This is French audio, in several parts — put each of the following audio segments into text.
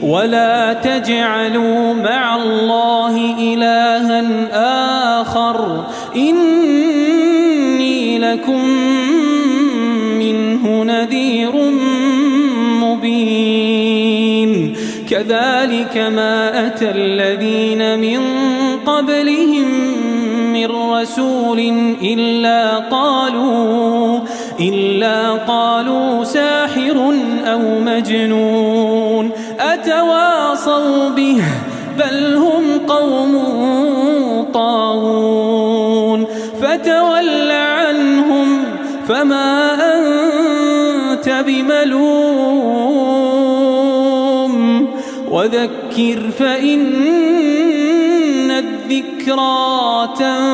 ولا تجعلوا مع الله إلها آخر إني لكم منه نذير مبين كذلك ما أتى الذين من قبلهم من رسول إلا قالوا ساحر أو مجنون أتواصوا به بل هم قوم طاغون فتول عنهم فما أنت بملوم وذكر فإن الذكرى تنفع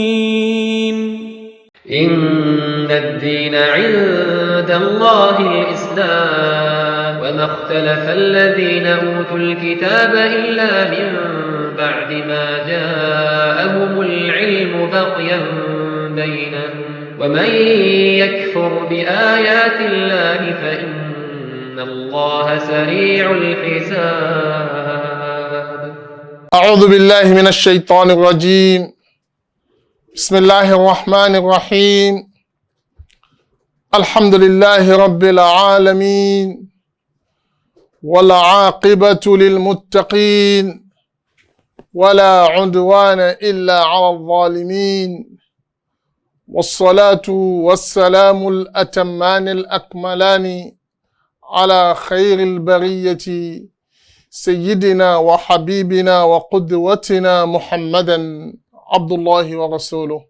المؤمنين إن الدين عند الله الإسلام وما اختلف الذين أوتوا الكتاب إلا من بعد ما جاءهم العلم بغيا بينهم ومن يكفر بآيات الله فإن الله سريع الحساب. أعوذ بالله من الشيطان الرجيم. بسم الله الرحمن الرحيم. الحمد لله رب العالمين والعاقبة للمتقين ولا عدوان إلا على الظالمين والصلاة والسلام الأتمان الأكملان على خير البرية سيدنا وحبيبنا وقدوتنا محمدا عبد الله ورسوله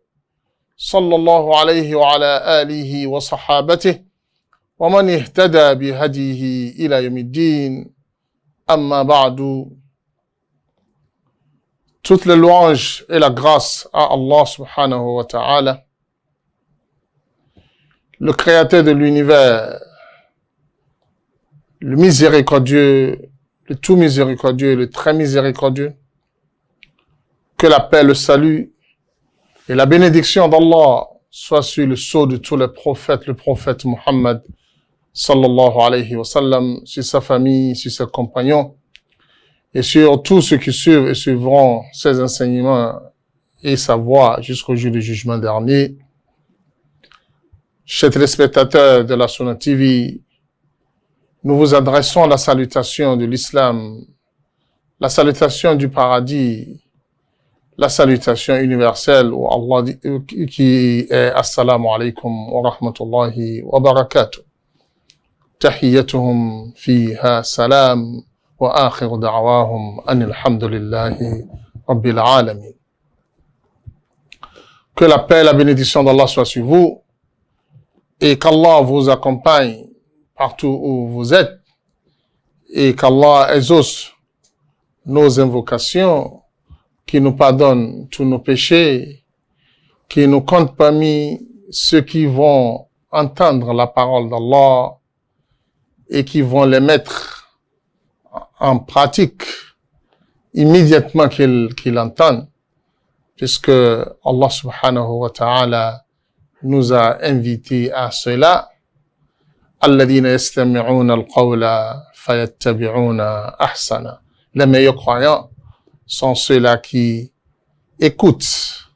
صلى الله عليه وعلى آله وصحابته ومن اهتدى بهديه إلى يوم الدين. أما بعد. Toutes les louanges et la grâce à Allah subhanahu wa ta'ala, le créateur de l'univers, le miséricordieux, le tout miséricordieux, le très miséricordieux. Que la paix, le salut et la bénédiction d'Allah soient sur le sceau de tous les prophètes, le prophète Muhammad sallallahu alayhi wa sallam, sur sa famille, sur ses compagnons et sur tous ceux qui suivent et suivront ses enseignements et sa voie jusqu'au jour du jugement dernier. Chers téléspectateurs de la Sunna TV, nous vous adressons la salutation de l'islam, la salutation du paradis, la salutation universelle où Allah dit, qui est Assalamu alaikum wa rahmatullahi wa barakatuh. Tahiyyatuhum fiha salam wa akhiru da'wahum anil hamdulillahi rabbil alamin. Que la paix et la bénédiction d'Allah soient sur vous et qu'Allah vous accompagne partout où vous êtes et qu'Allah exauce nos invocations, qui nous pardonne tous nos péchés, qui nous compte parmi ceux qui vont entendre la parole d'Allah et qui vont les mettre en pratique immédiatement qu'ils entendent, puisque Allah subhanahu wa ta'ala nous a invités à cela. Alladhina yastami'una al-qawla fayattabi'una ahsana. Les meilleurs croyants sont ceux-là qui écoutent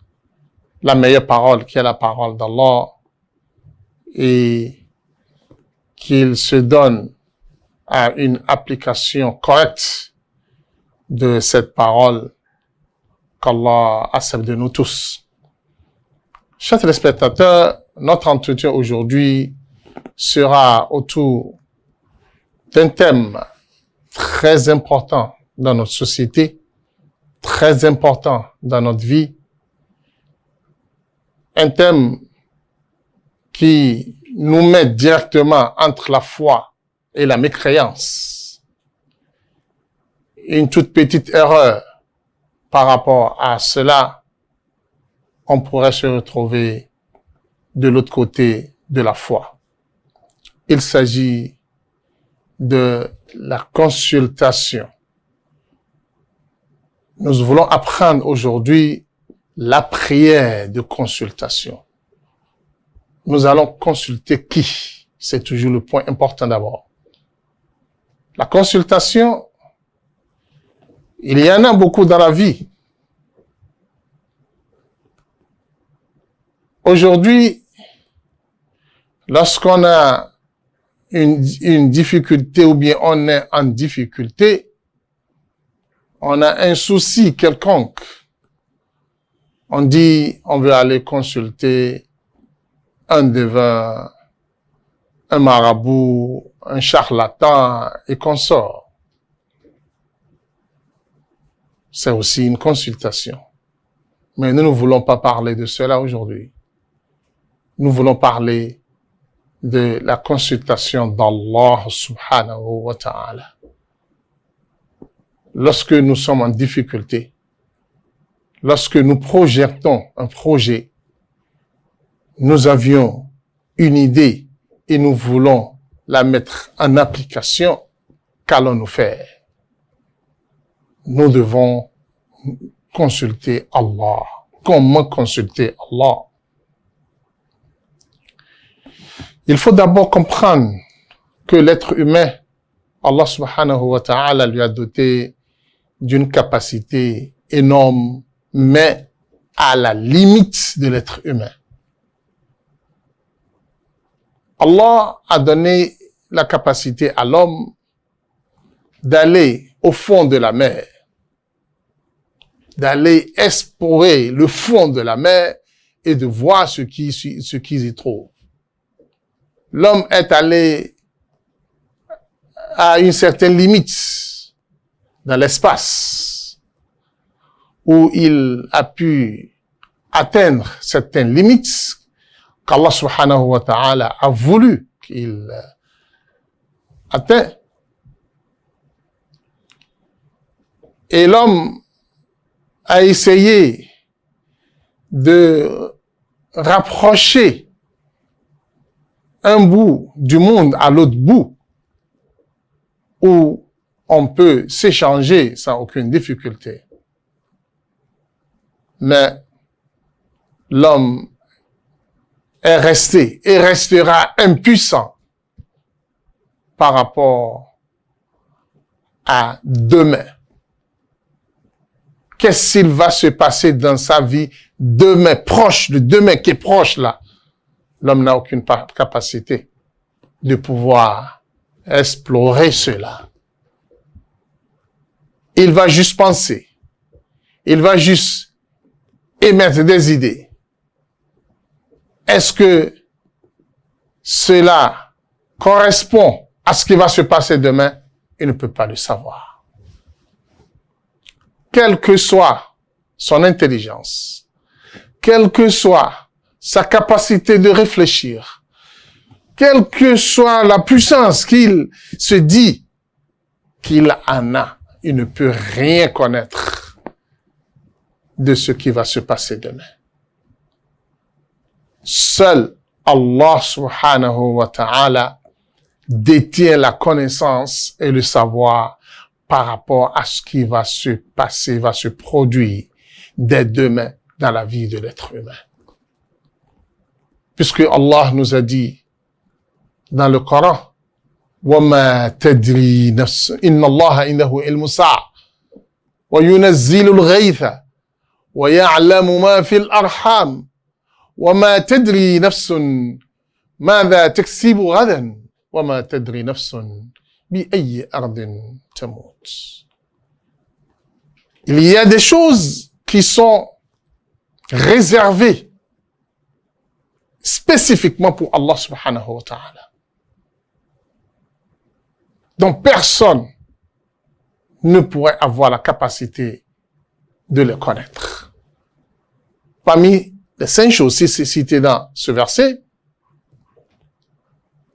la meilleure parole, qui est la parole d'Allah, et qu'ils se donnent à une application correcte de cette parole qu'Allah accepte de nous tous. Chers téléspectateurs, notre entretien aujourd'hui sera autour d'un thème très important dans notre société, très important dans notre vie, un thème qui nous met directement entre la foi et la mécréance. Une toute petite erreur par rapport à cela, on pourrait se retrouver de l'autre côté de la foi. Il s'agit de la consultation. Nous voulons apprendre aujourd'hui la prière de consultation. nous allons consulter qui? C'est toujours le point important d'abord. La consultation, il y en a beaucoup dans la vie. Aujourd'hui, lorsqu'on a une difficulté ou bien on est en difficulté, on a un souci quelconque. On dit, on veut aller consulter un devin, un marabout, un charlatan et consort. C'est aussi une consultation. Mais nous ne voulons pas parler de cela aujourd'hui. Nous voulons parler de la consultation d'Allah subhanahu wa ta'ala. Lorsque nous sommes en difficulté, lorsque nous projetons un projet, nous avions une idée et nous voulons la mettre en application, qu'allons-nous faire? Nous devons consulter Allah. Comment consulter Allah? Il faut d'abord comprendre que l'être humain, Allah subhanahu wa ta'ala lui a doté d'une capacité énorme, mais à la limite de l'être humain. Allah a donné la capacité à l'homme d'aller au fond de la mer, d'aller explorer le fond de la mer et de voir ce qui y trouve. L'homme est allé à une certaine limite dans l'espace où il a pu atteindre certaines limites qu'Allah subhanahu wa ta'ala a voulu qu'il atteigne. Et l'homme a essayé de rapprocher un bout du monde à l'autre bout où on peut s'échanger sans aucune difficulté. Mais l'homme est resté et restera impuissant par rapport à demain. Qu'est-ce qu'il va se passer dans sa vie demain, proche, le demain qui est proche là? L'homme n'a aucune capacité de pouvoir explorer cela. Il va juste penser. Il va juste émettre des idées. Est-ce que cela correspond à ce qui va se passer demain? Il ne peut pas le savoir. Quelle que soit son intelligence, quelle que soit sa capacité de réfléchir, quelle que soit la puissance qu'il se dit qu'il en a, il ne peut rien connaître de ce qui va se passer demain. Seul Allah subhanahu wa ta'ala détient la connaissance et le savoir par rapport à ce qui va se passer, va se produire dès demain dans la vie de l'être humain. Puisque Allah nous a dit dans le Coran, وَمَا تَدْرِي نَفْسٌ إِنَّ اللَّهَ إِنَّهُ عِلْمُ السَّاعَةِ وَيُنَزِّلُ الْغَيْثَ وَيَعْلَمُ مَا فِي الْأَرْحَامِ وَمَا تَدْرِي نَفْسٌ مَاذَا تَكْسِبُ غَدًا وَمَا تَدْرِي نَفْسٌ بِأَيِّ أَرْضٍ تَمُوتُ. Il y a des choses qui sont réservées spécifiquement pour Allah subhanahu wa ta'ala. Donc personne ne pourrait avoir la capacité de les connaître. Parmi les 5 choses citées dans ce verset,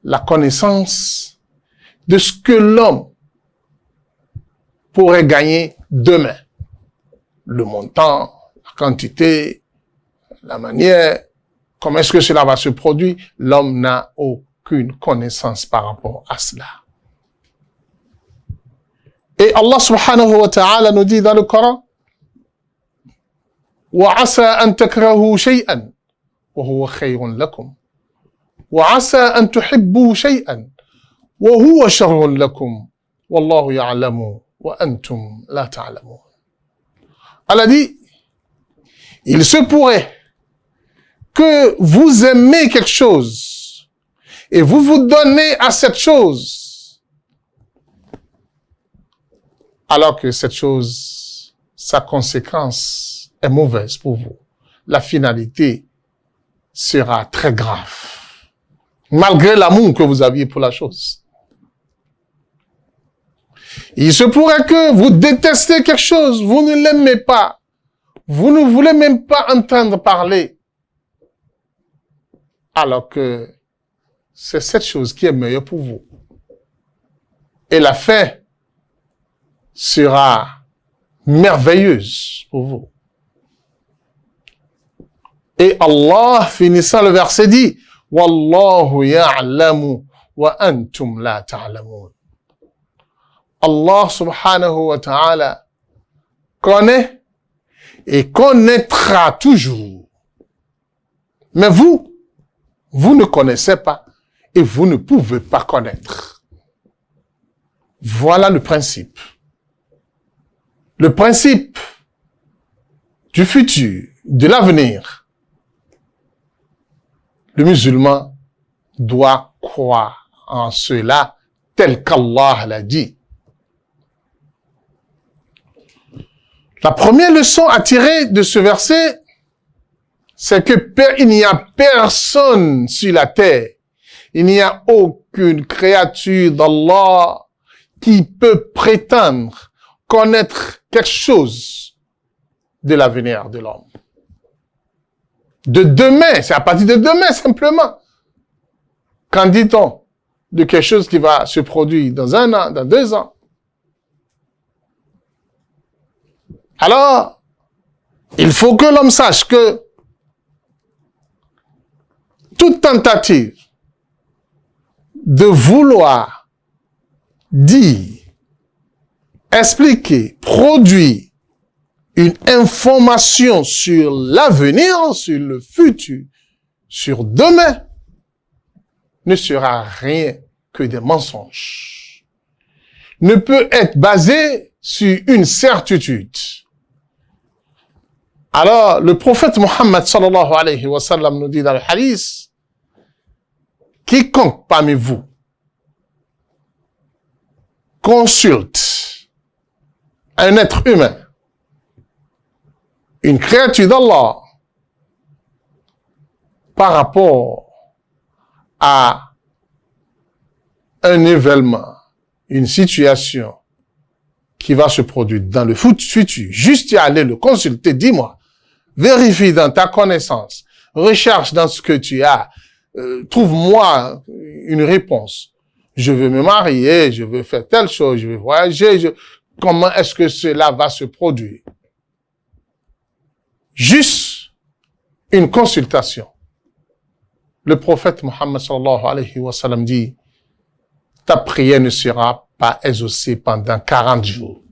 la connaissance de ce que l'homme pourrait gagner demain. Le montant, la quantité, la manière, comment est-ce que cela va se produire? L'homme n'a aucune connaissance par rapport à cela. Et Allah subhanahu wa ta'ala nous dit dans le Coran, وَعَسَىٰ أَن تَكْرَهُوا شَيْئًا وَهُوَ خَيْرٌ لَكُمْ وعسى أن تحبوا شيئا وهو شر لكم والله يعلم وأنتم لا تعلمون. Allah dit, il se pourrait que vous aimez quelque chose et vous vous donnez à cette chose alors que cette chose, sa conséquence est mauvaise pour vous. La finalité sera très grave, malgré l'amour que vous aviez pour la chose. Il se pourrait que vous détestez quelque chose, vous ne l'aimez pas, vous ne voulez même pas entendre parler, alors que c'est cette chose qui est meilleure pour vous. Et la fin sera merveilleuse pour vous. Et Allah, finissant le verset, dit « Wallahu ya'lamu wa antum la ta'lamun » Allah subhanahu wa ta'ala connaît et connaîtra toujours. Mais vous ne connaissez pas et vous ne pouvez pas connaître. Voilà le principe. Le principe du futur, de l'avenir. Le musulman doit croire en cela tel qu'Allah l'a dit. La première leçon à tirer de ce verset, c'est que il n'y a personne sur la terre, il n'y a aucune créature d'Allah qui peut prétendre connaître quelque chose de l'avenir de l'homme. De demain, c'est à partir de demain simplement. Qu'en dit-on de quelque chose qui va se produire dans 1 an, dans 2 ans? Alors, il faut que l'homme sache que toute tentative de vouloir dire, expliquer, produire une information sur l'avenir, sur le futur, sur demain, ne sera rien que des mensonges. Ne peut être basé sur une certitude. Alors, le prophète Mohammed sallallahu alayhi wa sallam nous dit dans le hadith, quiconque parmi vous consulte un être humain, une créature d'Allah, par rapport à un événement, une situation qui va se produire dans le futur, juste y aller le consulter, dis-moi, vérifie dans ta connaissance, recherche dans ce que tu as, trouve-moi une réponse. Je veux me marier, je veux faire telle chose, je veux voyager, comment est-ce que cela va se produire? Juste une consultation. Le prophète Mohammed sallallahu alayhi wa sallam dit, ta prière ne sera pas exaucée pendant 40 jours.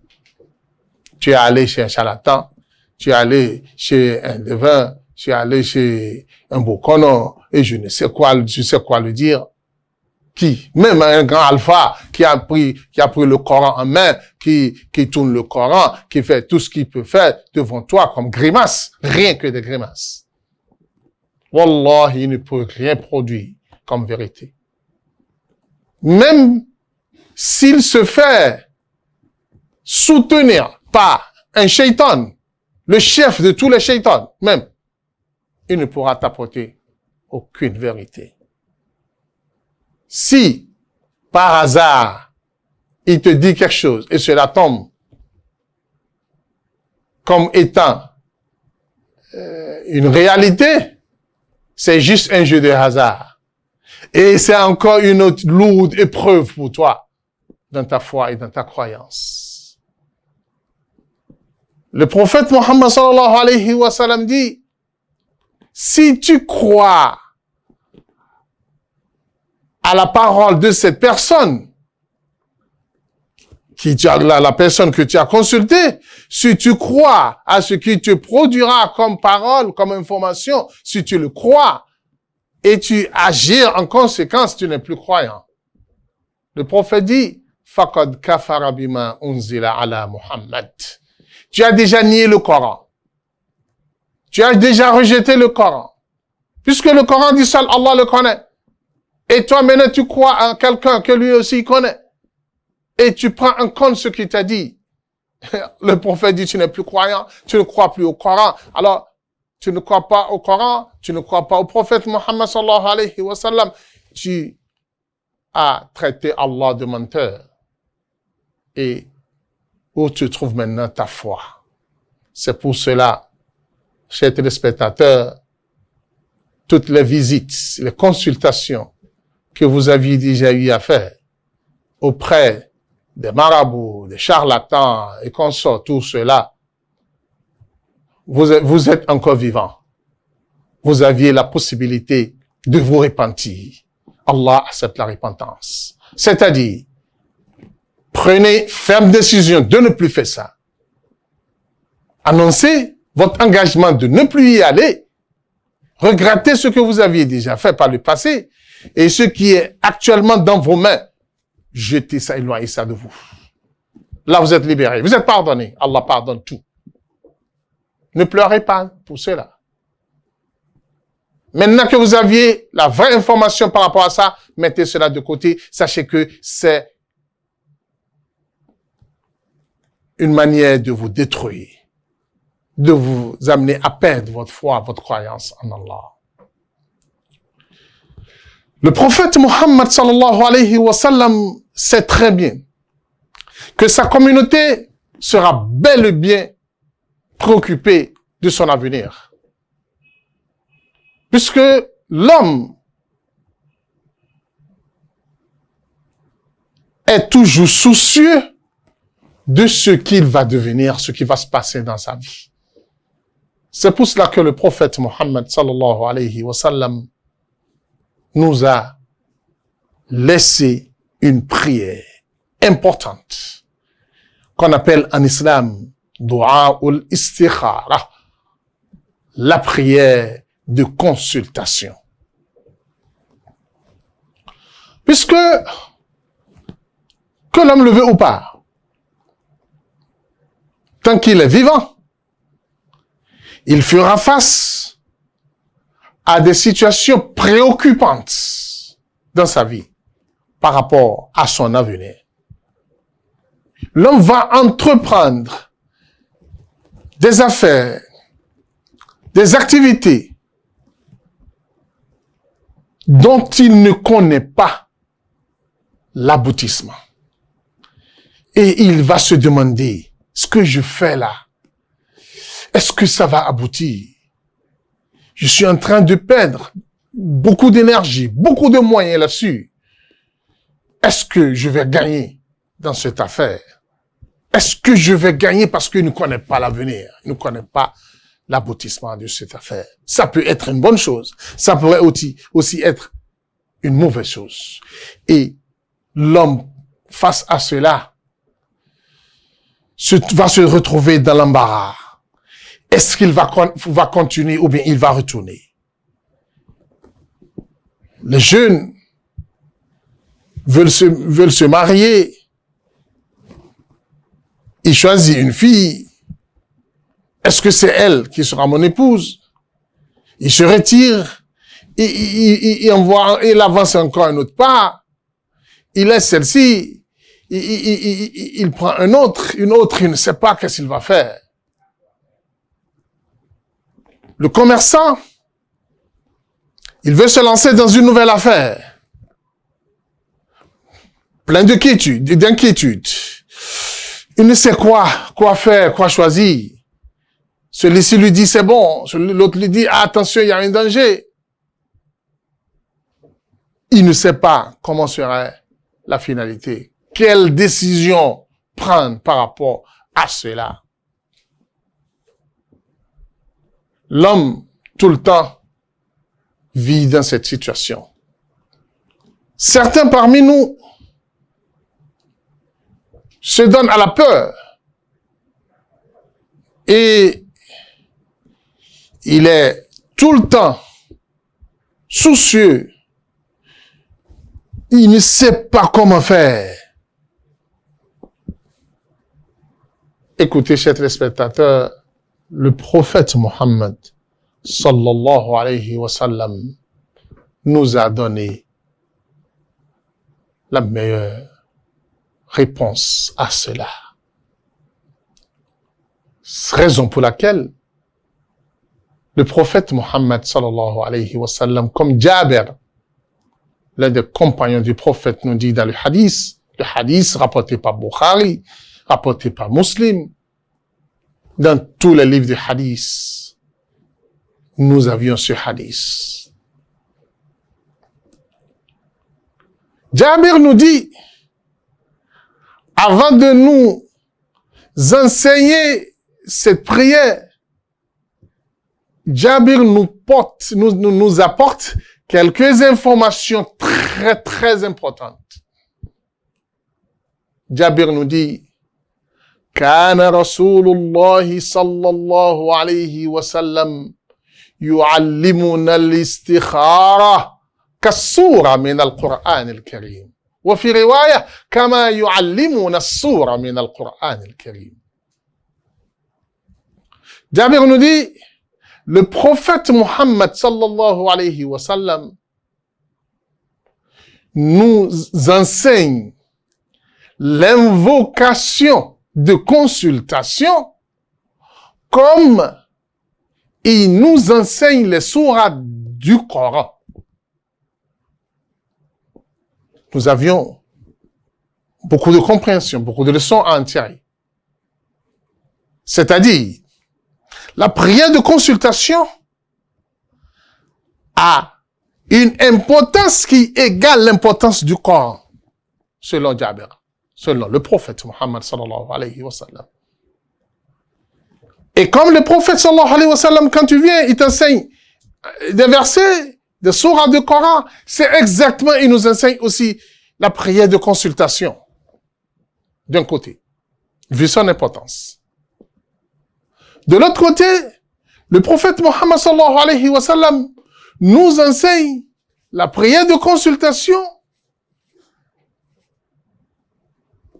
Tu es allé chez un charlatan, tu es allé chez un devin, tu es allé chez un bokono, et je sais quoi le dire. Qui? Même un grand alpha qui a pris le Coran en main, qui tourne le Coran, qui fait tout ce qu'il peut faire devant toi comme grimace, rien que des grimaces. Wallah, il ne peut rien produire comme vérité. Même s'il se fait soutenir par un shaitan, le chef de tous les shaitans, même, il ne pourra t'apporter aucune vérité. Si, par hasard, il te dit quelque chose et cela tombe comme étant une réalité, c'est juste un jeu de hasard. Et c'est encore une autre lourde épreuve pour toi dans ta foi et dans ta croyance. Le prophète Mohammed sallallahu alayhi wa sallam dit, si tu crois à la parole de cette personne, la personne que tu as consultée, si tu crois à ce qui te produira comme parole, comme information, si tu le crois, et tu agis en conséquence, tu n'es plus croyant. Le prophète dit, faqad kafara bima unzila ala Muhammad. Tu as déjà nié le Coran. Tu as déjà rejeté le Coran. Puisque le Coran dit seul Allah le connaît. Et toi maintenant tu crois en quelqu'un que lui aussi connaît. Et tu prends en compte ce qu'il t'a dit. Le prophète dit tu n'es plus croyant, tu ne crois plus au Coran. Alors, tu ne crois pas au Coran, tu ne crois pas au prophète Muhammad sallallahu alayhi wa sallam. Tu as traité Allah de menteur. Et où tu trouves maintenant ta foi? C'est pour cela, chers téléspectateurs, toutes les visites, les consultations que vous aviez déjà eu à faire auprès des marabouts, des charlatans et consorts, tout cela, vous êtes encore vivant. Vous aviez la possibilité de vous repentir. Allah accepte la repentance. C'est-à-dire, prenez ferme décision de ne plus faire ça. Annoncez votre engagement de ne plus y aller. Regrettez ce que vous aviez déjà fait par le passé et ce qui est actuellement dans vos mains. Jetez ça, éloignez ça de vous. Là, vous êtes libérés. Vous êtes pardonnés. Allah pardonne tout. Ne pleurez pas pour cela. Maintenant que vous aviez la vraie information par rapport à ça, mettez cela de côté. Sachez que c'est une manière de vous détruire, de vous amener à perdre votre foi, votre croyance en Allah. Le prophète Muhammad sallallahu alayhi wa sallam sait très bien que sa communauté sera bel et bien préoccupée de son avenir. Puisque l'homme est toujours soucieux de ce qu'il va devenir, ce qui va se passer dans sa vie. C'est pour cela que le prophète Muhammad sallallahu alayhi wa sallam nous a laissé une prière importante qu'on appelle en islam Dua ul-Istikhara, la prière de consultation. Puisque, que l'homme le veut ou pas, tant qu'il est vivant, il fera face à des situations préoccupantes dans sa vie par rapport à son avenir. L'homme va entreprendre des affaires, des activités dont il ne connaît pas l'aboutissement. Et il va se demander, ce que je fais là, est-ce que ça va aboutir? Je suis en train de perdre beaucoup d'énergie, beaucoup de moyens là-dessus. Est-ce que je vais gagner dans cette affaire? Est-ce que je vais gagner parce qu'il ne connaît pas l'avenir, il ne connaît pas l'aboutissement de cette affaire? Ça peut être une bonne chose. Ça pourrait aussi être une mauvaise chose. Et l'homme, face à cela, va se retrouver dans l'embarras. Est-ce qu'il va continuer ou bien il va retourner? Les jeunes veulent se marier. Ils choisissent une fille. Est-ce que c'est elle qui sera mon épouse? Il se retire. Il avance encore un autre pas. Il laisse celle-ci. Il prend une autre, il ne sait pas qu'est-ce qu'il va faire. Le commerçant, il veut se lancer dans une nouvelle affaire. Plein d'inquiétudes. Il ne sait quoi faire, quoi choisir. Celui-ci lui dit c'est bon, l'autre lui dit attention, il y a un danger. Il ne sait pas comment serait la finalité. Quelle décision prendre par rapport à cela? L'homme, tout le temps, vit dans cette situation. Certains parmi nous se donnent à la peur. Et il est tout le temps soucieux. Il ne sait pas comment faire. Écoutez, chers téléspectateurs, le prophète Mohammed, sallallahu alayhi wa sallam, nous a donné la meilleure réponse à cela. Raison pour laquelle le prophète Mohammed sallallahu alayhi wa sallam, comme Jabir, l'un des compagnons du prophète, nous dit dans le hadith rapporté par Bukhari, rapporté par Muslim, dans tous les livres de hadith, nous avions ce hadith. Jabir nous dit, avant de nous enseigner cette prière, Jabir nous apporte quelques informations très importantes. Jabir nous dit, كان رسول الله صلى الله عليه وسلم يعلمنا الاستخارة كالسورة من القرآن الكريم وفي رواية كما يعلمنا السورة من القرآن الكريم. Jabir nous dit, le prophète Mohammed sallallahu alayhi wa sallam nous enseigne l'invocation de consultation comme il nous enseigne les sourates du Coran. Nous avions beaucoup de compréhension, beaucoup de leçons à en tirer. C'est-à-dire, la prière de consultation a une importance qui égale l'importance du Coran, selon Jabir, selon le prophète Mohammed sallallahu alayhi wa sallam. Et comme le prophète sallallahu alayhi wa sallam, quand tu viens, il t'enseigne des versets, des sourates du Coran, c'est exactement, il nous enseigne aussi la prière de consultation, d'un côté, vu son importance. De l'autre côté, le prophète Mohammed sallallahu alayhi wa sallam nous enseigne la prière de consultation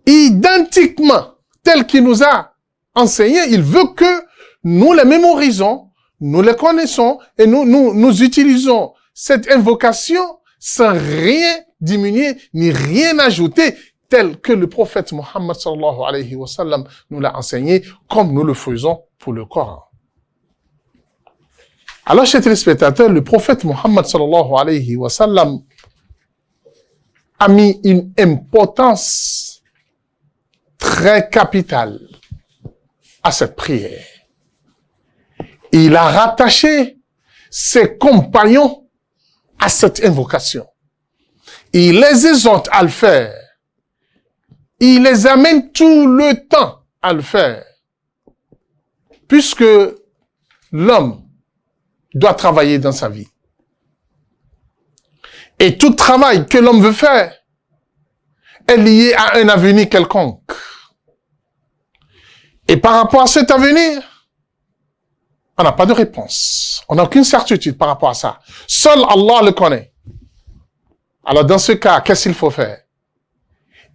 identiquement telle qu'il nous a enseigné. Il veut que nous les mémorisons, nous les connaissons et nous utilisons cette invocation sans rien diminuer ni rien ajouter, tel que le prophète Mohammed sallallahu alayhi wa sallam nous l'a enseigné, comme nous le faisons pour le Coran. Alors, chers téléspectateurs, le prophète Mohammed sallallahu alayhi wa sallam a mis une importance très capitale à cette prière. Il a rattaché ses compagnons à cette invocation. Il les exhorte à le faire. Il les amène tout le temps à le faire. Puisque l'homme doit travailler dans sa vie. Et tout travail que l'homme veut faire est lié à un avenir quelconque. Et par rapport à cet avenir, on n'a pas de réponse. On n'a aucune certitude par rapport à ça. Seul Allah le connaît. Alors dans ce cas, qu'est-ce qu'il faut faire?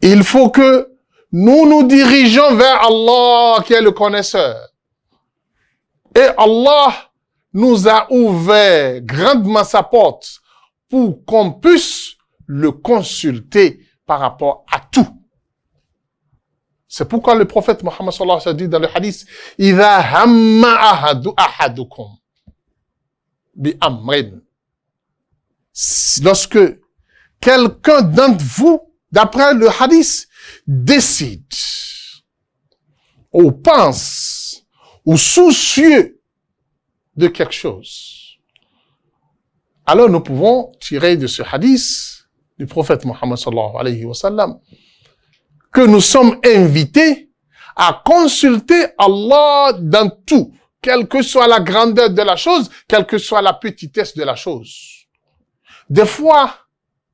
Il faut que nous nous dirigeons vers Allah qui est le connaisseur. Et Allah nous a ouvert grandement sa porte pour qu'on puisse le consulter par rapport à tout. C'est pourquoi le prophète Mohammed sallallahu alayhi wa sallam dit dans le hadith, إِذَا هَمَّ أَحَدُكُمْ بِأَمْرٍ. Lorsque quelqu'un d'entre vous, d'après le hadith, décide, ou pense, ou soucieux de quelque chose, alors nous pouvons tirer de ce hadith du prophète Mohammed sallallahu alayhi wa sallam que nous sommes invités à consulter Allah dans tout, quelle que soit la grandeur de la chose, quelle que soit la petitesse de la chose. Des fois,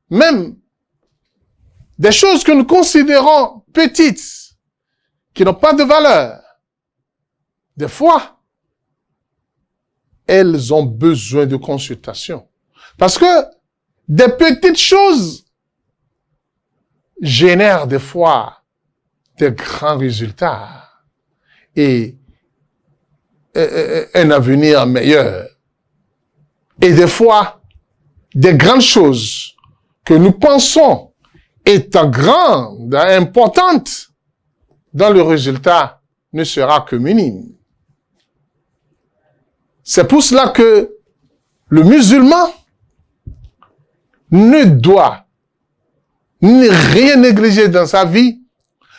même des choses que nous considérons petites, qui n'ont pas de valeur, des fois, elles ont besoin de consultation. Parce que des petites choses génèrent des fois des grands résultats et un avenir meilleur. Et des fois, des grandes choses que nous pensons étant grandes, importantes, dont le résultat ne sera que minime. C'est pour cela que le musulman ne doit rien négliger dans sa vie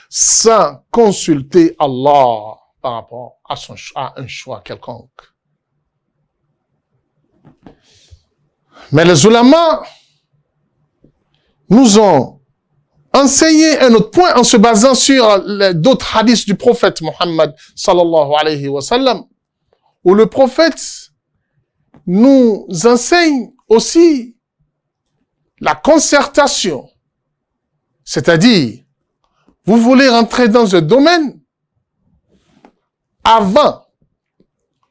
sans consulter Allah par rapport à un choix quelconque. Mais les ulama nous ont enseigné un autre point en se basant sur d'autres hadiths du prophète Muhammad sallallahu alayhi wa sallam, où le prophète nous enseigne aussi la concertation. C'est-à-dire, vous voulez rentrer dans un domaine, avant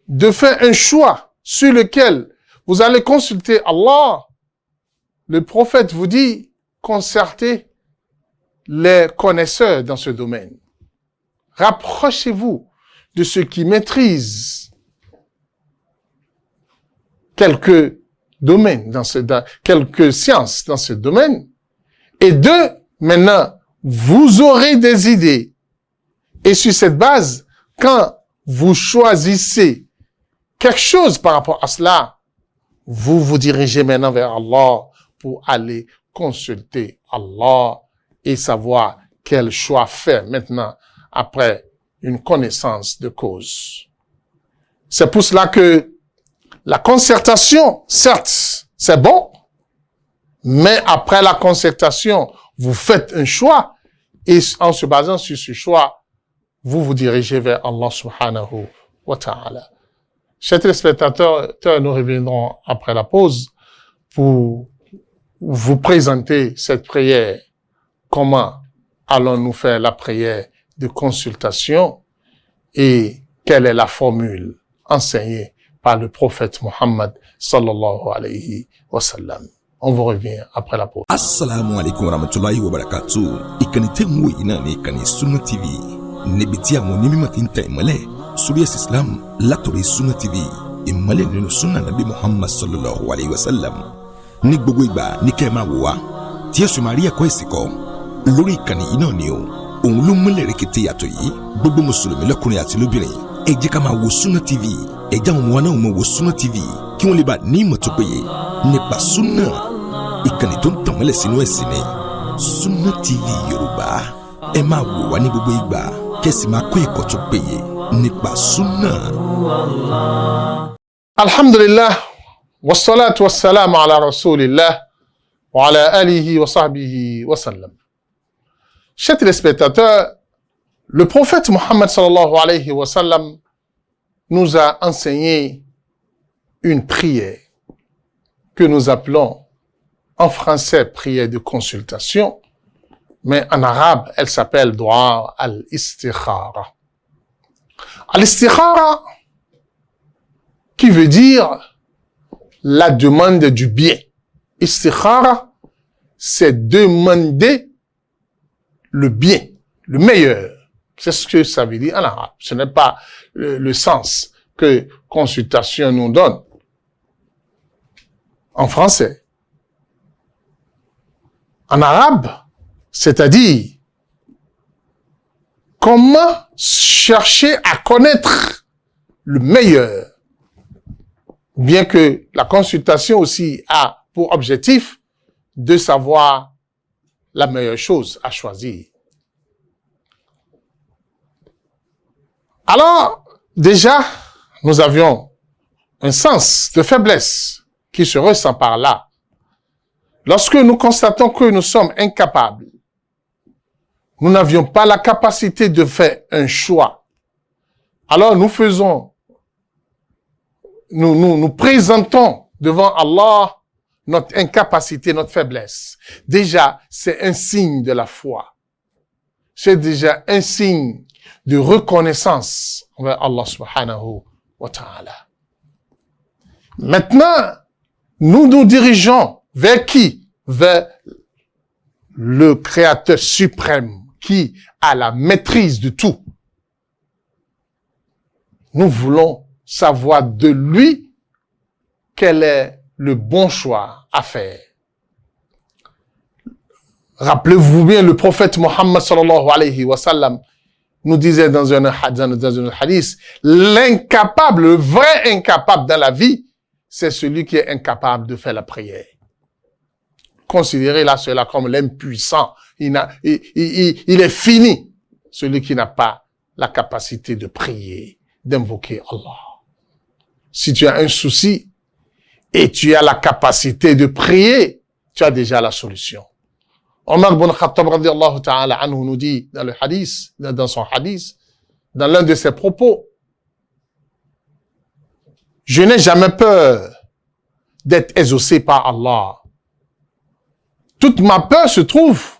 de faire un choix sur lequel vous allez consulter Allah, le prophète vous dit, concertez les connaisseurs dans ce domaine. Rapprochez-vous de ceux qui maîtrisent quelques domaines quelques sciences dans ce domaine. Et deux, maintenant, vous aurez des idées. Et sur cette base, quand vous choisissez quelque chose par rapport à cela, vous vous dirigez maintenant vers Allah pour aller consulter Allah et savoir quel choix faire maintenant après une connaissance de cause. C'est pour cela que la concertation, certes, c'est bon, mais après la concertation, vous faites un choix et en se basant sur ce choix, vous vous dirigez vers Allah subhanahu wa ta'ala. Chers téléspectateurs, nous reviendrons après la pause pour vous présenter cette prière. Comment allons-nous faire la prière de consultation et quelle est la formule enseignée par le prophète Muhammad sallallahu alayhi wa sallam. On vous revient après la pause. Assalamu alaikum warahmatullahi wabarakatuh. Ìkànnì tẹ́ ń wò yìí náà ní ìkànnì Sunna TV. Níbi tí àwọn onímọ̀ ti ń tẹ ìmọ́lẹ̀ sórí ẹ̀sìn Islam látòrí Sunna TV. Ìmọ́lẹ̀ nínú Sunna Nabi Muhammad sallallahu alayhi wa sallam. Ní gbogbo ìgbà ní kẹ́ ẹ máa wò wá tí ẹ sì máa rí ẹ̀kọ́ ẹ̀sìn kọ́ lórí ìkànnì yìí náà ni o. Òun ló múlẹ̀ rẹ̀kẹ̀tẹ̀ yàtọ̀ yìí. Gbogbo mùsùlùmí lọ́kùnrin àti lóbìnrin ẹ jẹ́ ká máa wo Sunna TV. Ẹ jẹ́ àwọn ọmọ wa náà máa wo Sunna TV kí wọ́n lè bá ní ìmọ̀ tó péye nípa Sunna. Ìkànnì tó ń tàn mọ́lẹ̀ sínú ẹ̀sìn ni Sunna TV Yorùbá. Ẹ máa wò wá ní gbogbo ìgbà kẹ́sì máa kó ẹ̀kọ́ tó péye nípa Sunna. Alhamdulillah, wassalatu wassalamu ala rasulillah wa ala alihi wa sahbihi wa sallam. Chers téléspectateurs, le prophète Muhammad sallallahu alayhi wa sallam nous a enseigné une prière que nous appelons en français prière de consultation, mais en arabe elle s'appelle dua al-istikhara. Al-istikhara qui veut dire la demande du bien. Istikhara, c'est demander le bien, le meilleur. C'est ce que ça veut dire en arabe. Ce n'est pas le sens que consultation nous donne en français. En arabe, c'est-à-dire comment chercher à connaître le meilleur. Bien que la consultation aussi a pour objectif de savoir la meilleure chose à choisir. Alors, déjà, nous avions un sens de faiblesse qui se ressent par là. Lorsque nous constatons que nous sommes incapables, nous n'avions pas la capacité de faire un choix. Alors nous présentons devant Allah notre incapacité, notre faiblesse. Déjà, c'est un signe de la foi. C'est déjà un signe de reconnaissance envers Allah subhanahu wa ta'ala. Maintenant, nous nous dirigeons vers qui? Vers le Créateur suprême qui a la maîtrise de tout. Nous voulons savoir de lui quel est le bon choix à faire. Rappelez-vous bien, le prophète Mohammed sallallahu alayhi wa sallam nous disait dans un hadith, l'incapable, le vrai incapable dans la vie, c'est celui qui est incapable de faire la prière. Considérez là cela comme l'impuissant. Il est fini. Celui qui n'a pas la capacité de prier, d'invoquer Allah. Si tu as un souci et tu as la capacité de prier, tu as déjà la solution. Omar ibn Khattab radiyallahu ta'ala anhu nous dit dans le hadith, dans son hadith, dans l'un de ses propos, je n'ai jamais peur d'être exaucé par Allah. Toute ma peur se trouve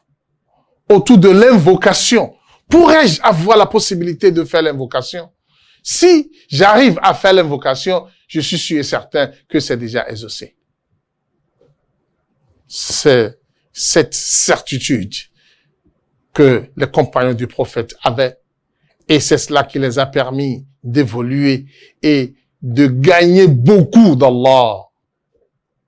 autour de l'invocation. Pourrais-je avoir la possibilité de faire l'invocation? Si j'arrive à faire l'invocation, je suis sûr et certain que c'est déjà exaucé. C'est cette certitude que les compagnons du prophète avaient, et c'est cela qui les a permis d'évoluer et de gagner beaucoup d'Allah.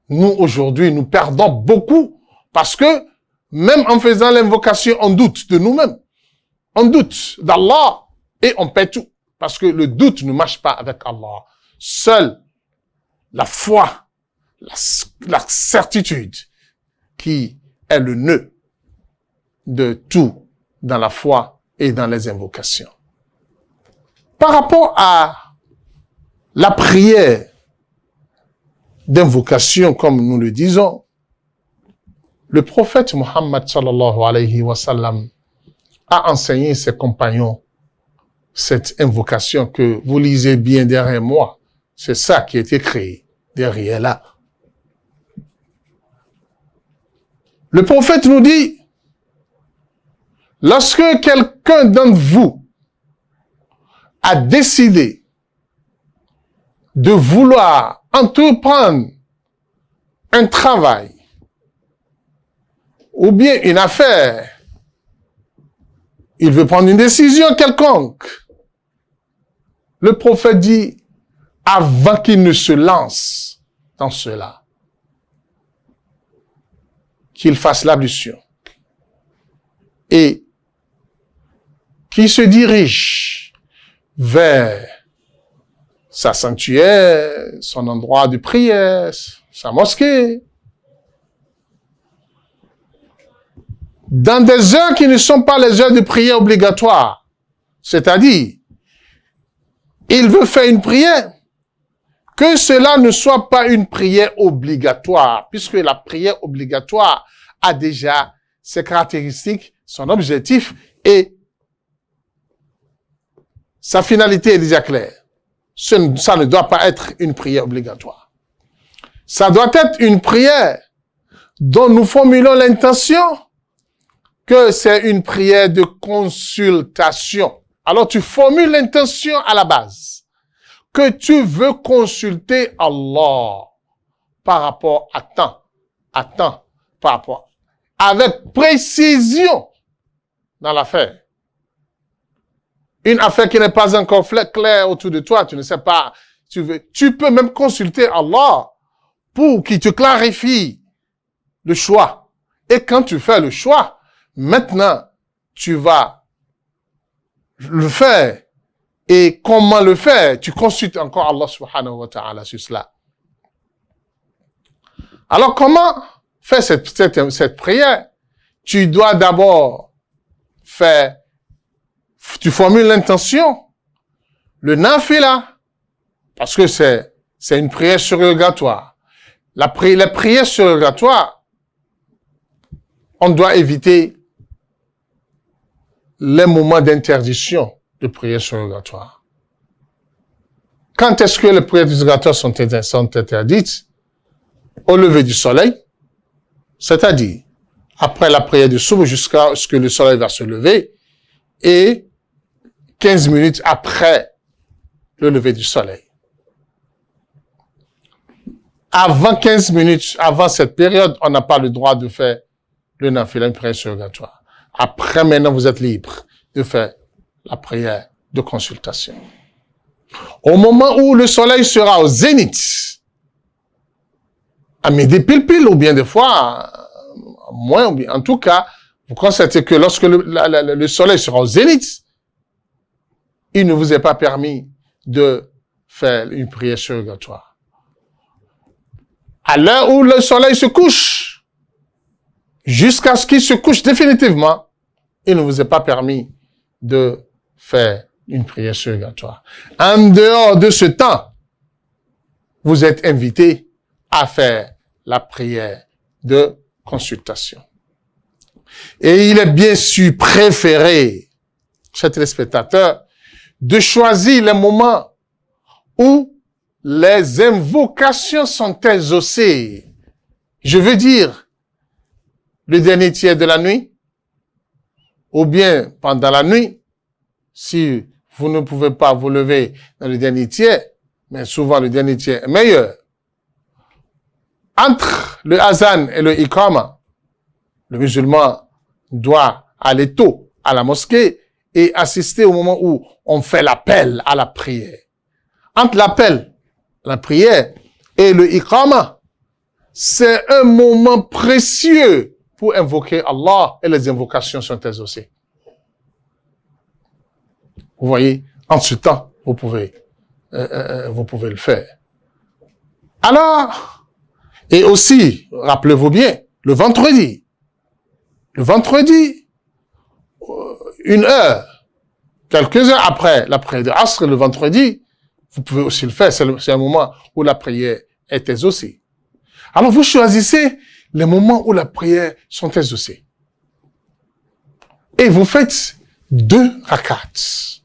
Nous, aujourd'hui, nous perdons beaucoup parce que même en faisant l'invocation, on doute de nous-mêmes. On doute d'Allah et on perd tout. Parce que le doute ne marche pas avec Allah. Seule la foi, la certitude qui est le nœud de tout dans la foi et dans les invocations. Par rapport à la prière d'invocation, comme nous le disons, le prophète Mohammed sallallahu alayhi wa sallam a enseigné ses compagnons cette invocation que vous lisez bien derrière moi. C'est ça qui a été créé derrière là. Le prophète nous dit, lorsque quelqu'un d'entre vous a décidé de vouloir entreprendre un travail ou bien une affaire, il veut prendre une décision quelconque, le prophète dit, avant qu'il ne se lance dans cela, qu'il fasse l'ablution et qu'il se dirige vers sa sanctuaire, son endroit de prière, sa mosquée, dans des heures qui ne sont pas les heures de prière obligatoires. C'est-à-dire, il veut faire une prière, que cela ne soit pas une prière obligatoire, puisque la prière obligatoire a déjà ses caractéristiques, son objectif et sa finalité est déjà claire. Ça ne doit pas être une prière obligatoire. Ça doit être une prière dont nous formulons l'intention que c'est une prière de consultation. Alors tu formules l'intention à la base que tu veux consulter Allah par rapport à temps, par rapport, avec précision dans l'affaire. Une affaire qui n'est pas encore claire autour de toi, tu ne sais pas, tu peux même consulter Allah pour qu'il te clarifie le choix. Et quand tu fais le choix, maintenant, tu vas le faire. Et comment le faire? Tu consultes encore Allah subhanahu wa ta'ala sur cela. Alors, comment faire cette prière? Tu dois d'abord faire, tu formules l'intention, le nafila, parce que c'est une prière surrogatoire. La prière surrogatoire, on doit éviter les moments d'interdiction de prière surrogatoire. Quand est-ce que les prières surrogatoires sont interdites? Au lever du soleil, c'est-à-dire après la prière du soubh jusqu'à ce que le soleil va se lever et 15 minutes après le lever du soleil. avant 15 minutes, avant cette période, on n'a pas le droit de faire le nafila, une prière surrogatoire. Après, maintenant, vous êtes libre de faire la prière de consultation. Au moment où le soleil sera au zénith, à midi pile, ou bien des fois, moins, ou bien, en tout cas, vous constatez que lorsque le soleil sera au zénith, il ne vous est pas permis de faire une prière surrogatoire. À l'heure où le soleil se couche, jusqu'à ce qu'il se couche définitivement, il ne vous est pas permis de faire une prière surrogatoire. En dehors de ce temps, vous êtes invité à faire la prière de consultation. Et il est bien sûr préféré, chers téléspectateurs, de choisir les moments où les invocations sont exaucées. Je veux dire, le dernier tiers de la nuit, ou bien pendant la nuit, si vous ne pouvez pas vous lever dans le dernier tiers, mais souvent le dernier tiers est meilleur. Entre le azan et le iqama, le musulman doit aller tôt à la mosquée et assister au moment où on fait l'appel à la prière. Entre l'appel, la prière et le iqama, c'est un moment précieux pour invoquer Allah et les invocations sont exaucées. Vous voyez, en ce temps, vous pouvez le faire. Alors, et aussi, rappelez-vous bien, le vendredi, une heure, quelques heures après la prière de Asr, le vendredi, vous pouvez aussi le faire. C'est un moment où la prière est exaucée. Alors, vous choisissez les moments où la prière sont exaucées. Et vous faites 2 rakats,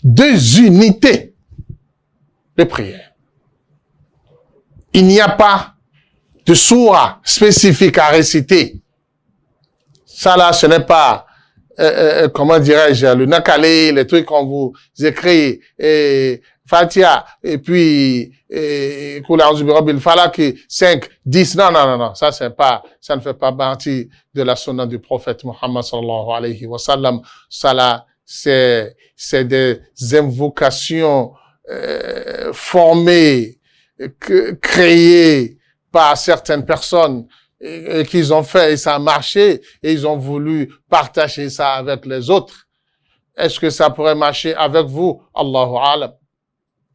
2 unités de prière. Il n'y a pas de sourate spécifique à réciter. Ça là, ce n'est pas, comment dirais-je, le nakali, les trucs qu'on vous écrit, Fatiha, et puis, Kul a'udhu bi rabbil falaq, 5, 10, non, ça ne fait pas partie de la sunna du prophète Muhammad sallallahu alayhi wa sallam. Ça là, c'est des invocations, formées, créées par certaines personnes, et qu'ils ont fait et ça a marché, et ils ont voulu partager ça avec les autres. Est-ce que ça pourrait marcher avec vous? Allahu alam.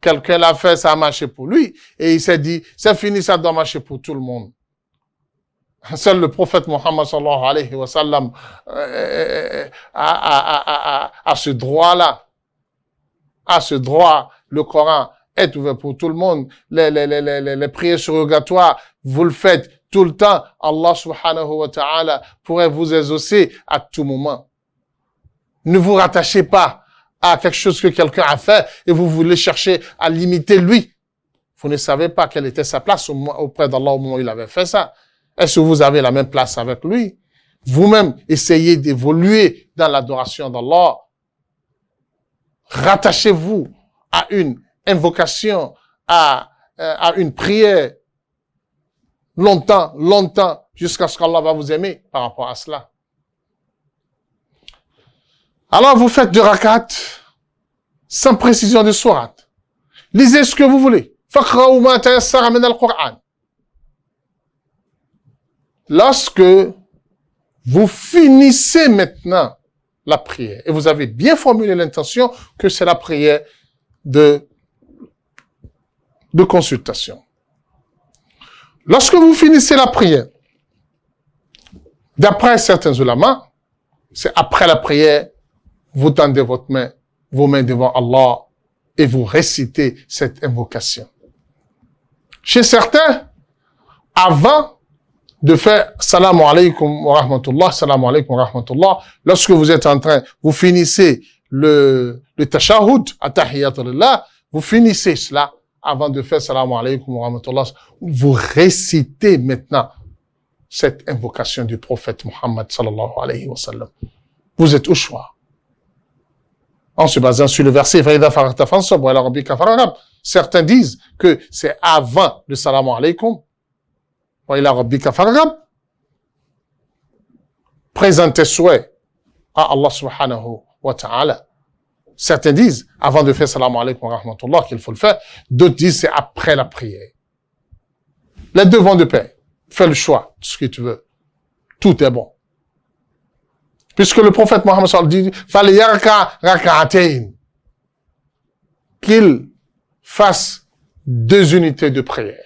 Quelqu'un l'a fait, ça a marché pour lui, et il s'est dit, c'est fini, ça doit marcher pour tout le monde. Seul le prophète Muhammad sallallahu alayhi wa sallam a ce droit-là. A ce droit, le Coran est ouvert pour tout le monde. Les prières surrogatoires, vous le faites tout le temps. Allah subhanahu wa ta'ala pourrait vous exaucer à tout moment. Ne vous rattachez pas à quelque chose que quelqu'un a fait et vous voulez chercher à l'imiter lui. Vous ne savez pas quelle était sa place auprès d'Allah au moment où il avait fait ça. Est-ce que vous avez la même place avec lui? Vous-même, essayez d'évoluer dans l'adoration d'Allah. Rattachez-vous à une invocation, à une prière longtemps, jusqu'à ce qu'Allah va vous aimer par rapport à cela. Alors vous faites 2 rakats sans précision de sourate. Lisez ce que vous voulez. Faqra'u ma tayassara min al-Qur'an. Lorsque vous finissez maintenant la prière, et vous avez bien formulé l'intention que c'est la prière de consultation. Lorsque vous finissez la prière, d'après certains ulamas, c'est après la prière, vous tendez vos mains devant Allah et vous récitez cette invocation. Chez certains, avant de faire Salamu alaykum wa rahmatullah, Salamu alaykum wa rahmatullah, lorsque vous êtes en train, vous finissez le tashahhud, Attahiyatullah, vous finissez cela avant de faire Salamu alaykum wa rahmatullah, vous récitez maintenant cette invocation du prophète Muhammad sallallahu alayhi wa sallam. Vous êtes au choix. En se basant sur le verset, Certains disent que c'est avant le salam alaikum. Wa ila rabbika farghab. Présente tes souhaits à Allah subhanahu wa ta'ala. Certains disent, avant de faire salam alaikum wa rahmatullah, qu'il faut le faire. D'autres disent, c'est après la prière. Les deux vont de pair. Fais le choix de ce que tu veux. Tout est bon. Puisque le prophète Mohammed sallallahu alayhi wa sallam dit, fallait yarka rak'atayn. Qu'il fasse 2 unités de prière.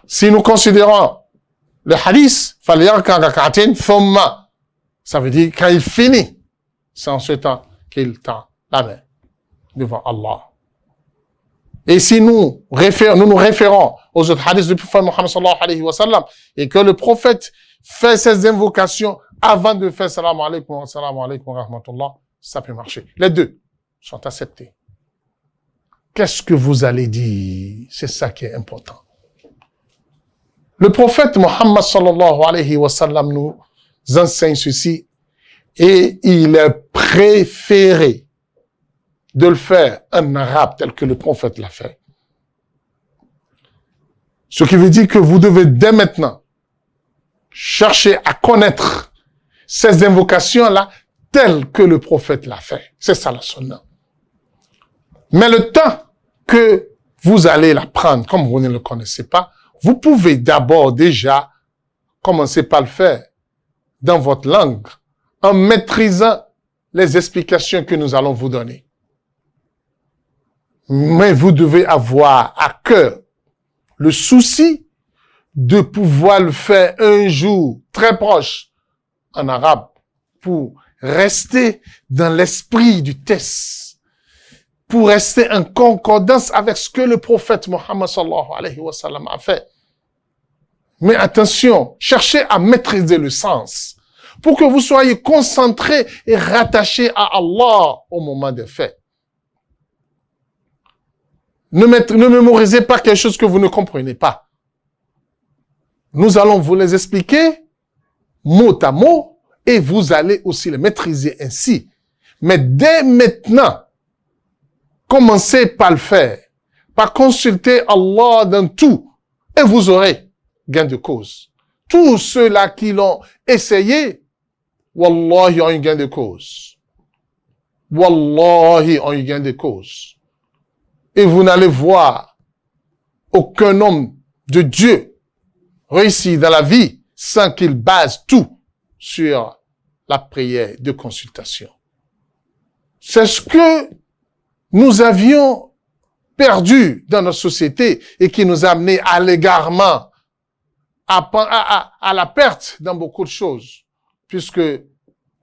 Si nous considérons le hadith, fallait yarka rak'atayn thumma. Ça veut dire quand il finit, c'est en ce temps qu'il tend la main devant Allah. Et si nous nous référons aux autres hadiths du prophète Mohammed sallallahu alayhi wa sallam, et que le prophète fait ses invocations avant de faire salam alaikum wa rahmatullah, ça peut marcher. Les deux sont acceptés. Qu'est-ce que vous allez dire? C'est ça qui est important. Le prophète Mohammed sallallahu alayhi wa sallam nous enseigne ceci, et il est préféré de le faire en arabe tel que le prophète l'a fait. Ce qui veut dire que vous devez dès maintenant chercher à connaître ces invocations-là telles que le prophète l'a fait. C'est ça la sunna. Mais le temps que vous allez l'apprendre, comme vous ne le connaissez pas, vous pouvez d'abord déjà commencer par le faire dans votre langue en maîtrisant les explications que nous allons vous donner. Mais vous devez avoir à cœur le souci de pouvoir le faire un jour très proche en arabe pour rester dans l'esprit du test, pour rester en concordance avec ce que le prophète Mohammed sallallahu alayhi wa sallam a fait. Mais attention, cherchez à maîtriser le sens pour que vous soyez concentrés et rattachés à Allah au moment des faits. Ne mémorisez pas quelque chose que vous ne comprenez pas. Nous allons vous les expliquer mot à mot et vous allez aussi les maîtriser ainsi. Mais dès maintenant, commencez par le faire, par consulter Allah dans tout et vous aurez gain de cause. Tous ceux-là qui l'ont essayé, wallahi, ont eu gain de cause. Wallahi, ont eu gain de cause. Et vous n'allez voir aucun homme de Dieu réussir dans la vie sans qu'il base tout sur la prière de consultation. C'est ce que nous avions perdu dans notre société et qui nous a amené à l'égarement, à la perte dans beaucoup de choses, puisque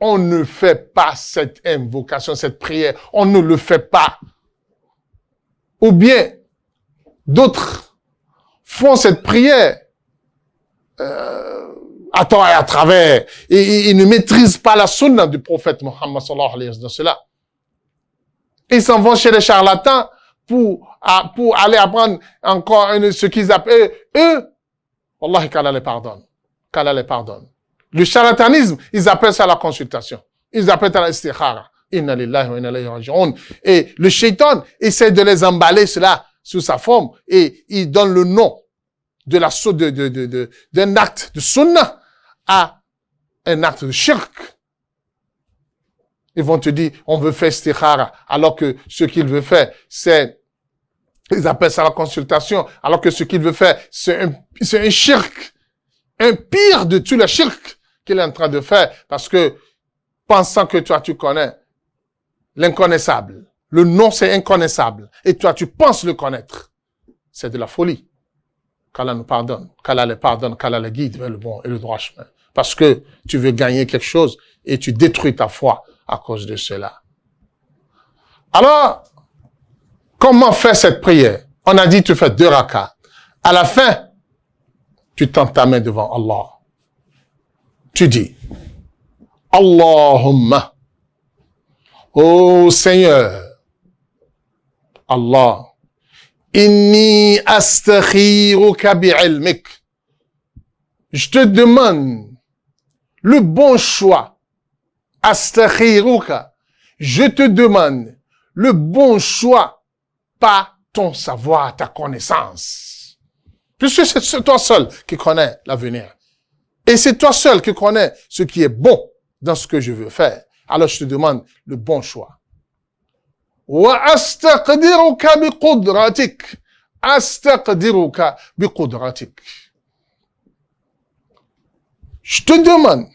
on ne fait pas cette invocation, cette prière, on ne le fait pas. Ou bien, d'autres font cette prière à tort et à travers, et ils ne maîtrisent pas la sunna du prophète Mohammed sallallahu alayhi wa sallam dans cela. Ils s'en vont chez les charlatans pour aller apprendre encore ce qu'ils appellent, eux, wallahi qu'Allah les pardonne. Qu'Allah les pardonne. Le charlatanisme, ils appellent ça la consultation. Ils appellent ça la istikhara. Inna lillahi wa inna ilayhi raji'un. Et le shaitan essaie de les emballer cela sous sa forme et il donne le nom de d'un acte de sunnah à un acte de shirk. Ils vont te dire, on veut faire istikhara, alors que ce qu'il veut faire, ils appellent ça la consultation, alors que ce qu'il veut faire, c'est un shirk. Un pire de tous les shirk qu'il est en train de faire, parce que, pensant que toi, tu connais l'inconnaissable. Le nom, c'est inconnaissable. Et toi, tu penses le connaître. C'est de la folie. Qu'Allah nous pardonne. Qu'Allah les pardonne. Qu'Allah les guide vers le bon et le droit chemin. Parce que tu veux gagner quelque chose et tu détruis ta foi à cause de cela. Alors, comment faire cette prière? On a dit, tu fais 2 rakats. À la fin, tu tends ta main devant Allah. Tu dis, Allahumma, ô Seigneur, Allah, inni astakhiruka bi'ilmik. Je te demande le bon choix. Astakhiruka. Je te demande le bon choix pas ton savoir, ta connaissance. Puisque c'est toi seul qui connais l'avenir. Et c'est toi seul qui connais ce qui est bon dans ce que je veux faire. Alors je te demande le bon choix. وَأَسْتَقْدِرُكَ بِقُدْرَتِكَ أَسْتَقْدِرُكَ بِقُدْرَتِكَ. Je te demande,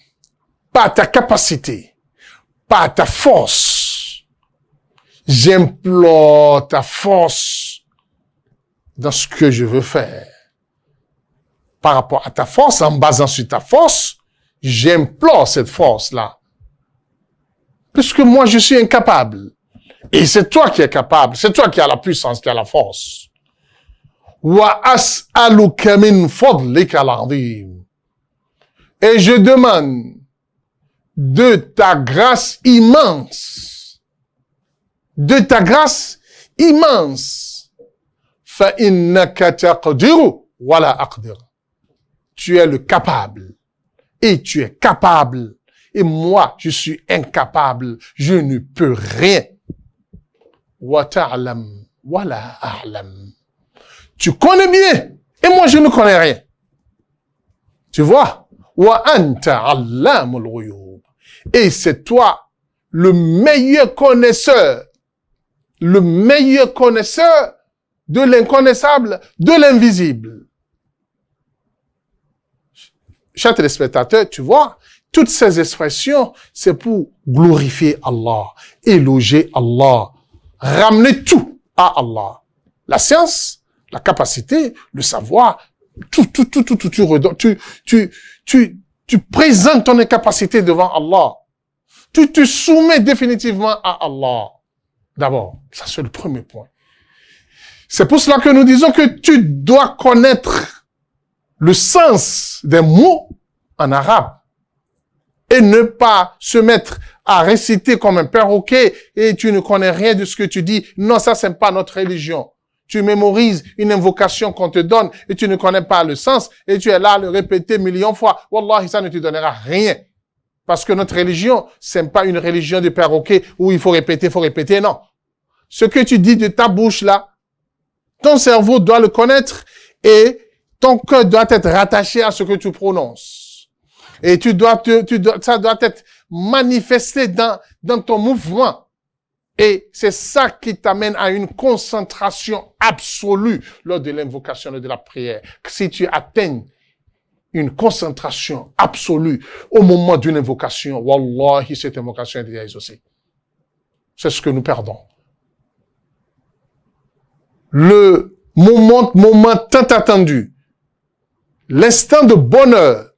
pas ta capacité, pas ta force. J'implore ta force dans ce que je veux faire. Par rapport à ta force, en basant sur ta force, j'implore cette force-là. Puisque moi, je suis incapable. Et c'est toi qui es capable. C'est toi qui as la puissance, qui as la force. وَأَسْأَلُكَ مِنْ فَضْلِكَ الْعَظِيمِ. Et je demande de ta grâce immense. De ta grâce immense. فَإِنَّكَ تَقْدِرُ وَلَا أَقْدِرُ. Tu es le capable. Et tu es capable. Et moi, je suis incapable. Je ne peux rien. وَتَعْلَمْ وَلَا أَعْلَمْ. Tu connais bien. Et moi, je ne connais rien. Tu vois? وَأَنْتَ عَلَّامُ الْغُيُوبِ. Et c'est toi le meilleur connaisseur. Le meilleur connaisseur de l'inconnaissable, de l'invisible. Chers téléspectateurs, tu vois, toutes ces expressions, c'est pour glorifier Allah, éloger Allah, ramener tout à Allah. La science, la capacité, le savoir, tout, tu présentes ton incapacité devant Allah. Tu te soumets définitivement à Allah. D'abord, ça c'est le premier point. C'est pour cela que nous disons que tu dois connaître le sens des mots en arabe et ne pas se mettre à réciter comme un perroquet et tu ne connais rien de ce que tu dis. Non, ça c'est pas notre religion. Tu mémorises une invocation qu'on te donne et tu ne connais pas le sens et tu es là à le répéter millions de fois. Wallahi, ça ne te donnera rien. Parce que notre religion, c'est pas une religion de perroquet où il faut répéter, non. Ce que tu dis de ta bouche là, ton cerveau doit le connaître et ton cœur doit être rattaché à ce que tu prononces. Et ça doit être manifesté dans ton mouvement. Et c'est ça qui t'amène à une concentration absolue lors de l'invocation et de la prière. Si tu atteins une concentration absolue au moment d'une invocation, wallahi, cette invocation est déjà exaucée. C'est ce que nous perdons. Le moment tant attendu, l'instant de bonheur,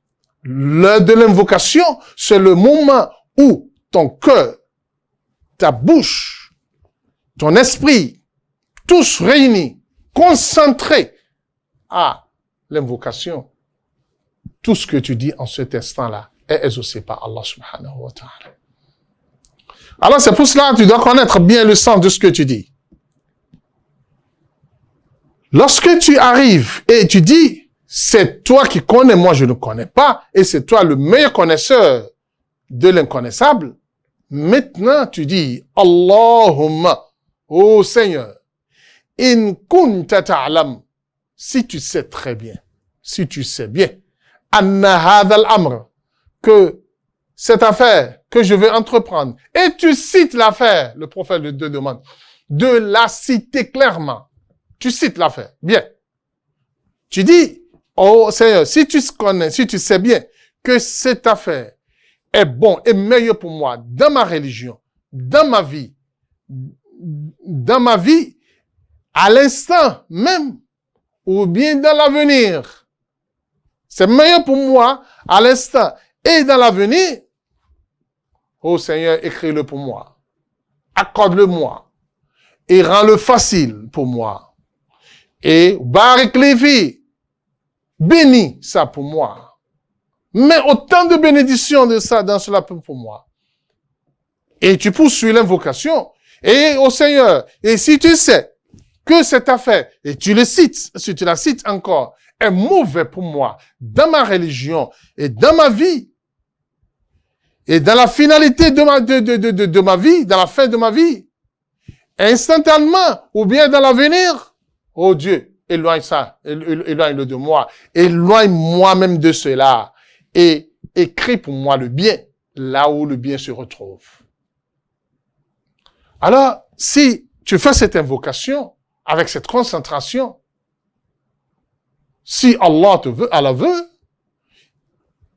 l'heure de l'invocation, c'est le moment où ton cœur, ta bouche, ton esprit, tous réunis, concentrés à l'invocation. Tout ce que tu dis en cet instant-là est exaucé par Allah subhanahu wa ta'ala. Alors c'est pour cela que tu dois connaître bien le sens de ce que tu dis. Lorsque tu arrives et tu dis, c'est toi qui connais, moi je ne connais pas, et c'est toi le meilleur connaisseur de l'inconnaissable, maintenant tu dis, Allahumma, ô Seigneur, in kunta ta'lam, si tu sais très bien, si tu sais bien, anna hadha al-amr, que cette affaire que je vais entreprendre, et tu cites l'affaire, le prophète te demande de la citer clairement. Tu cites l'affaire. Bien. Tu dis, oh Seigneur, si tu connais, si tu sais bien que cette affaire est bon et meilleur pour moi dans ma religion, dans ma vie, à l'instant même, ou bien dans l'avenir, c'est meilleur pour moi à l'instant et dans l'avenir, oh Seigneur, écris-le pour moi. Accorde-le-moi. Et rends-le facile pour moi. Et barik les filles, bénis ça pour moi. Mais autant de bénédictions de ça dans cela pour moi. Et tu poursuis l'invocation. Et au Seigneur, et si tu sais que cette affaire, et tu le cites, si tu la cites encore, est mauvais pour moi dans ma religion et dans ma vie, et dans la finalité de ma vie, dans la fin de ma vie, instantanément ou bien dans l'avenir, oh Dieu, éloigne ça, éloigne-le de moi, éloigne moi-même de cela et écris pour moi le bien, là où le bien se retrouve. Alors, si tu fais cette invocation avec cette concentration, si Allah te veut, Allah veut,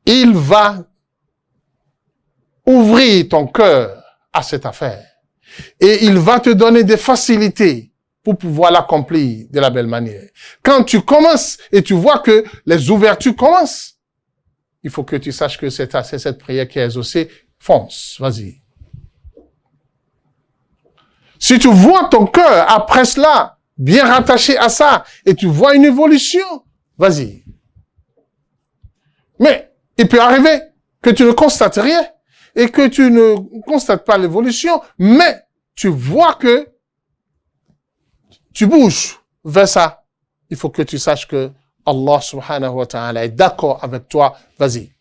il va ouvrir ton cœur à cette affaire et il va te donner des facilités pour pouvoir l'accomplir de la belle manière. Quand tu commences et tu vois que les ouvertures commencent, il faut que tu saches que c'est cette prière qui est exaucée. Fonce, vas-y. Si tu vois ton cœur après cela, bien rattaché à ça, et tu vois une évolution, vas-y. Mais il peut arriver que tu ne constates rien et que tu ne constates pas l'évolution, mais tu vois que tu bouges vers ça. Il faut que tu saches que Allah subhanahu wa ta'ala est d'accord avec toi. Vas-y.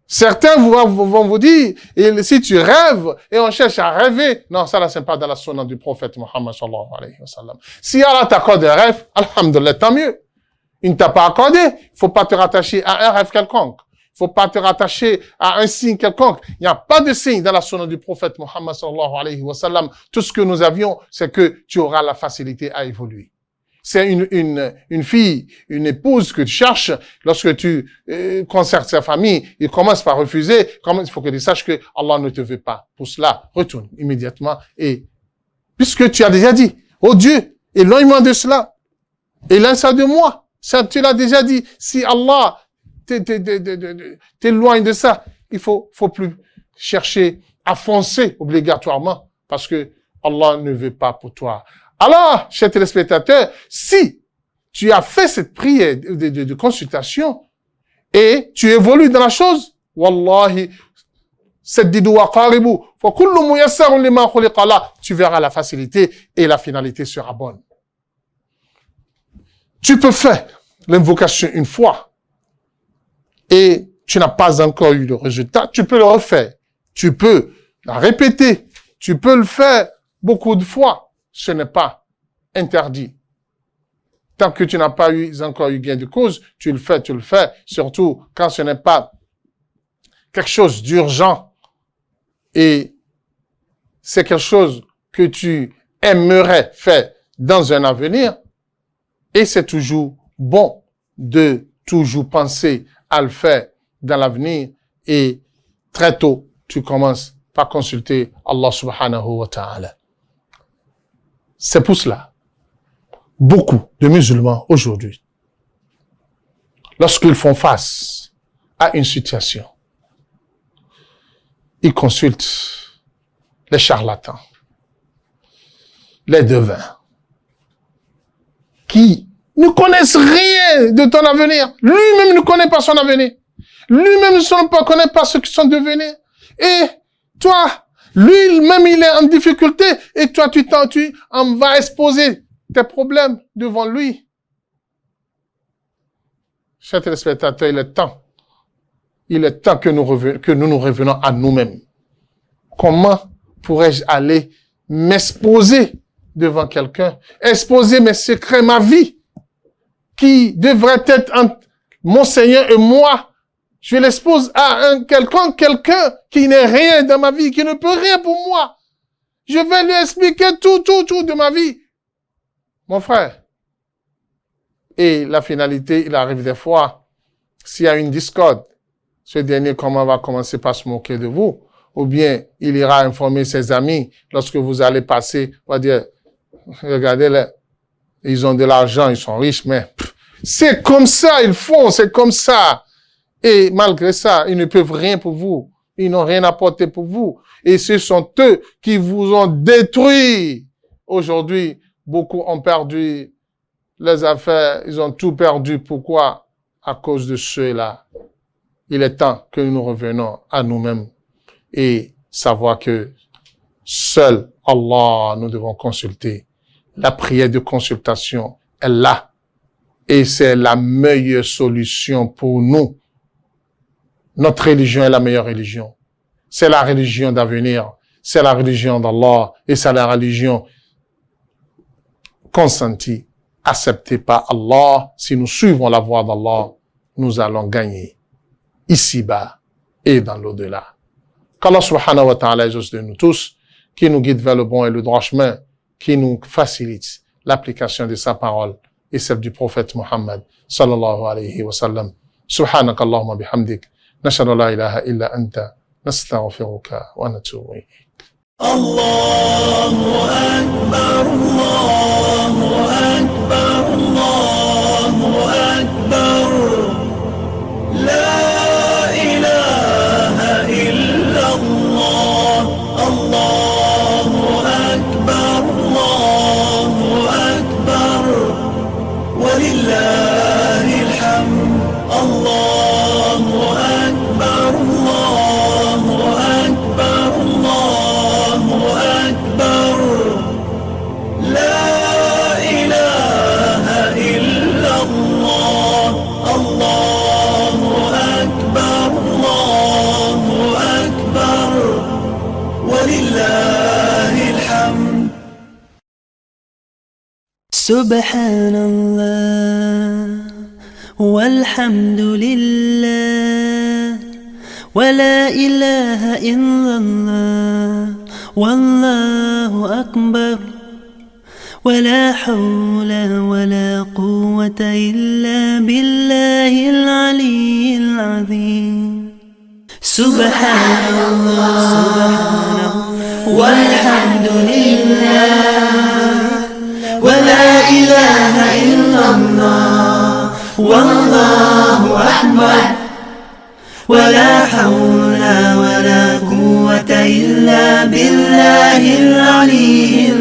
Certains vont vous dire, et si tu rêves, et on cherche à rêver, non, ça là, c'est pas dans la sunna du prophète Muhammad sallallahu alayhi wa sallam. Si Allah t'accorde un rêve, alhamdulillah, tant mieux. Il ne t'a pas accordé, il faut pas te rattacher à un rêve quelconque. Il faut pas te rattacher à un signe quelconque. Il n'y a pas de signe dans la sunna du prophète Muhammad sallallahu alayhi wa sallam. Tout ce que nous avions, c'est que tu auras la facilité à évoluer. C'est une fille, une épouse que tu cherches, lorsque tu concertes sa famille, il commence par refuser, il faut que tu saches que Allah ne te veut pas. Pour cela, retourne immédiatement et, puisque tu as déjà dit, oh Dieu, éloigne-moi de cela, éloigne ça de moi. Ça, tu l'as déjà dit. Si Allah t'éloigne de ça, il faut plus chercher à foncer obligatoirement, parce que Allah ne veut pas pour toi. Alors, chers téléspectateurs, si tu as fait cette prière de consultation et tu évolues dans la chose, wallahi, tu verras la facilité et la finalité sera bonne. Tu peux faire l'invocation une fois et tu n'as pas encore eu le résultat, tu peux le refaire. Tu peux la répéter. Tu peux le faire beaucoup de fois. Ce n'est pas interdit. Tant que tu n'as pas encore eu gain de cause, tu le fais. Surtout quand ce n'est pas quelque chose d'urgent et c'est quelque chose que tu aimerais faire dans un avenir. Et c'est toujours bon de toujours penser à le faire dans l'avenir et très tôt, tu commences par consulter Allah subhanahu wa ta'ala. C'est pour cela, beaucoup de musulmans aujourd'hui, lorsqu'ils font face à une situation, ils consultent les charlatans, les devins, qui ne connaissent rien de ton avenir. Lui-même ne connaît pas son avenir. Lui-même ne connaît pas ce qui sont devenus. Et toi, lui-même, il est en difficulté et toi, tu en vas exposer tes problèmes devant lui. Chers téléspectateurs, il est temps que nous revenons à nous-mêmes. Comment pourrais-je aller m'exposer devant quelqu'un, exposer mes secrets, ma vie, qui devrait être entre mon Seigneur et moi? Je l'expose à quelqu'un qui n'est rien dans ma vie, qui ne peut rien pour moi. Je vais lui expliquer tout de ma vie. Mon frère. Et la finalité, il arrive des fois, s'il y a une discorde, ce dernier va commencer par se moquer de vous, ou bien il ira informer ses amis lorsque vous allez passer, on va dire, regardez-les, ils ont de l'argent, ils sont riches, mais c'est comme ça, ils font, c'est comme ça. Et malgré ça, ils ne peuvent rien pour vous. Ils n'ont rien apporté pour vous. Et ce sont eux qui vous ont détruit. Aujourd'hui, beaucoup ont perdu les affaires, ils ont tout perdu. Pourquoi? À cause de ceux-là. Il est temps que nous revenons à nous-mêmes et savoir que seul Allah nous devons consulter. La prière de consultation est là. Et c'est la meilleure solution pour nous. Notre religion est la meilleure religion. C'est la religion d'avenir. c'est la religion d'Allah et c'est la religion consentie, acceptée par Allah. Si nous suivons la voie d'Allah, nous allons gagner ici-bas et dans l'au-delà. Qu'Allah subhanahu wa ta'ala exauce de nous tous, qui nous guide vers le bon et le droit chemin, qui nous facilite l'application de sa parole et celle du prophète Muhammad sallallahu alayhi wa sallam. Subhanak Allahumma bihamdik, nashhadu la ilaha illa anta, nastaghfiruka wa natubu ilayk. Allahu akbar, Allahu akbar, Allahu akbar. La ilaha illa Allah. Allahu akbar, Allahu akbar. Walillahil hamd. Allahu akbar, Allahu akbar, Allahu akbar. La ilaha illa Allah. Allahu akbar, Allahu akbar. Walillahil hamd. Subhanallah walhamdulillah wa la ilaha illallah wallahu akbar wa la hawla wa la quwwata illa billahil aliyyil azim. Subhanallah walhamdulillah ولا إله إلا الله والله أكبر ولا حول ولا قوة إلا بالله العلي